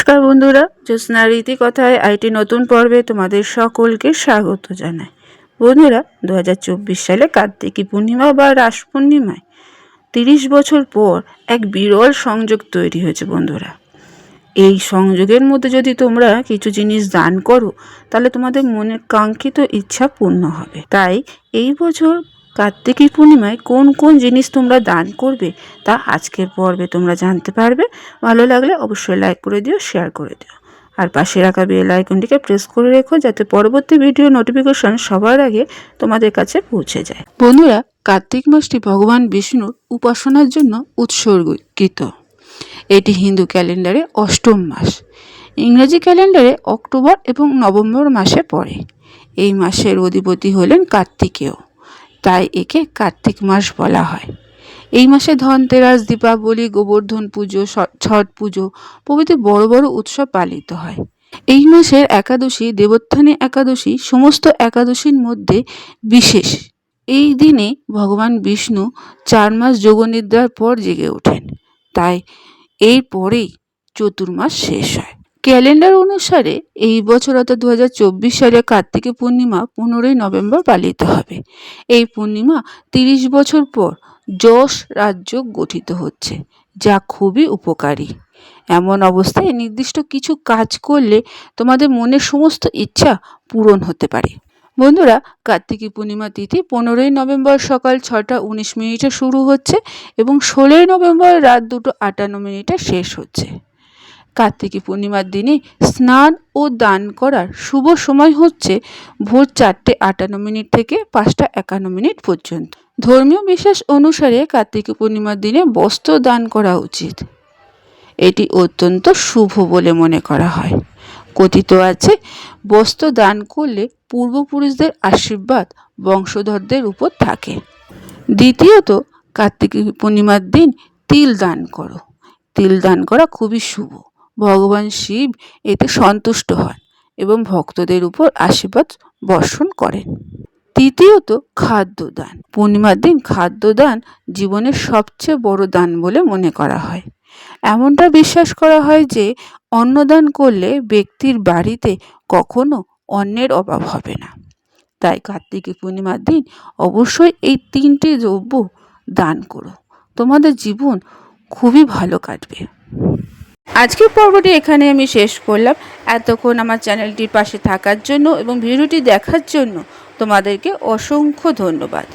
নমস্কার বন্ধুরা, জ্যোৎস্না রীতি কথায় আইটি নতুন পর্বে তোমাদের সকলকে স্বাগত জানাই। বন্ধুরা, 2024 সালে কার্তিকী পূর্ণিমা বা রাস পূর্ণিমায় 30 বছর পর এক বিরল সংযোগ তৈরি হয়েছে। বন্ধুরা, এই সংযোগের মধ্যে যদি তোমরা কিছু জিনিস দান করো তাহলে তোমাদের মনের কাঙ্ক্ষিত ইচ্ছা পূর্ণ হবে। তাই এই বছর কার্তিকী পূর্ণিমায় কোন কোন জিনিস তোমরা দান করবে তা আজকের পর্বে তোমরা জানতে পারবে। ভালো লাগলে অবশ্যই লাইক করে দিও, শেয়ার করে দিও, আর পাশে রাখা বেল আইকনটিকে প্রেস করে রেখো যাতে পরবর্তী ভিডিও নোটিফিকেশন সবার আগে তোমাদের কাছে পৌঁছে যায়। বন্ধুরা, কার্তিক মাসটি ভগবান বিষ্ণুর উপাসনার জন্য উৎসর্গিত। এটি হিন্দু ক্যালেন্ডারে অষ্টম মাস, ইংরেজি ক্যালেন্ডারে অক্টোবর এবং নভেম্বর মাসে পড়ে। এই মাসের অধিপতি হলেন কার্তিকেয়, তাই একে কার্তিক মাস বলা হয়। এই মাসে ধনতেরাস, দীপাবলি, গোবর্ধন পুজো, ছট পুজো প্রভৃতি বড় বড় উৎসব পালিত হয়। এই মাসের একাদশী দেবোত্থানী একাদশী সমস্ত একাদশীর মধ্যে বিশেষ। এই দিনে ভগবান বিষ্ণু 4 মাস যোগনিদ্রার পর জেগে ওঠেন, তাই এর পরেই চতুর্মাস শেষ হয়। ক্যালেন্ডার অনুসারে এই বছর অর্থাৎ 2024 সালে কার্তিকী পূর্ণিমা 15ই নভেম্বর পালিত হবে। এই পূর্ণিমা 30 বছর পর যশ রাজযোগ গঠিত হচ্ছে, যা খুবই উপকারী। এমন অবস্থায় নির্দিষ্ট কিছু কাজ করলে তোমাদের মনের সমস্ত ইচ্ছা পূরণ হতে পারে। বন্ধুরা, কার্তিকী পূর্ণিমা তিথি 15ই নভেম্বর সকাল 6টা 19 মিনিটে শুরু হচ্ছে এবং 16ই নভেম্বর রাত 2:58 শেষ হচ্ছে। কার্তিকী পূর্ণিমার দিনে স্নান ও দান করার শুভ সময় হচ্ছে ভোর 4:58 থেকে 5:51 পর্যন্ত। ধর্মীয় বিশ্বাস অনুসারে কার্তিকী পূর্ণিমার দিনে বস্ত্র দান করা উচিত। এটি অত্যন্ত শুভ বলে মনে করা হয়। কথিত আছে, বস্ত্র দান করলে পূর্বপুরুষদের আশীর্বাদ বংশধরদের উপর থাকে। দ্বিতীয়ত, কার্তিকী পূর্ণিমার দিন তিল দান করো। তিল দান করা খুবই শুভ। ভগবান শিব এতে সন্তুষ্ট হন এবং ভক্তদের উপর আশীর্বাদ বর্ষণ করেন। তৃতীয়ত, খাদ্যদান। পূর্ণিমার দিন খাদ্যদান জীবনের সবচেয়ে বড় দান বলে মনে করা হয়। এমনটা বিশ্বাস করা হয় যে অন্নদান করলে ব্যক্তির বাড়িতে কখনো অন্নের অভাব হবে না। তাই কার্তিকী পূর্ণিমার দিন অবশ্যই এই 3টি দ্রব্য দান করো, তোমাদের জীবন খুবই ভালো কাটবে। আজকের পর্বটি এখানে আমি শেষ করলাম। এতক্ষণ আমার চ্যানেলটির পাশে থাকার জন্য এবং ভিডিওটি দেখার জন্য তোমাদেরকে অসংখ্য ধন্যবাদ।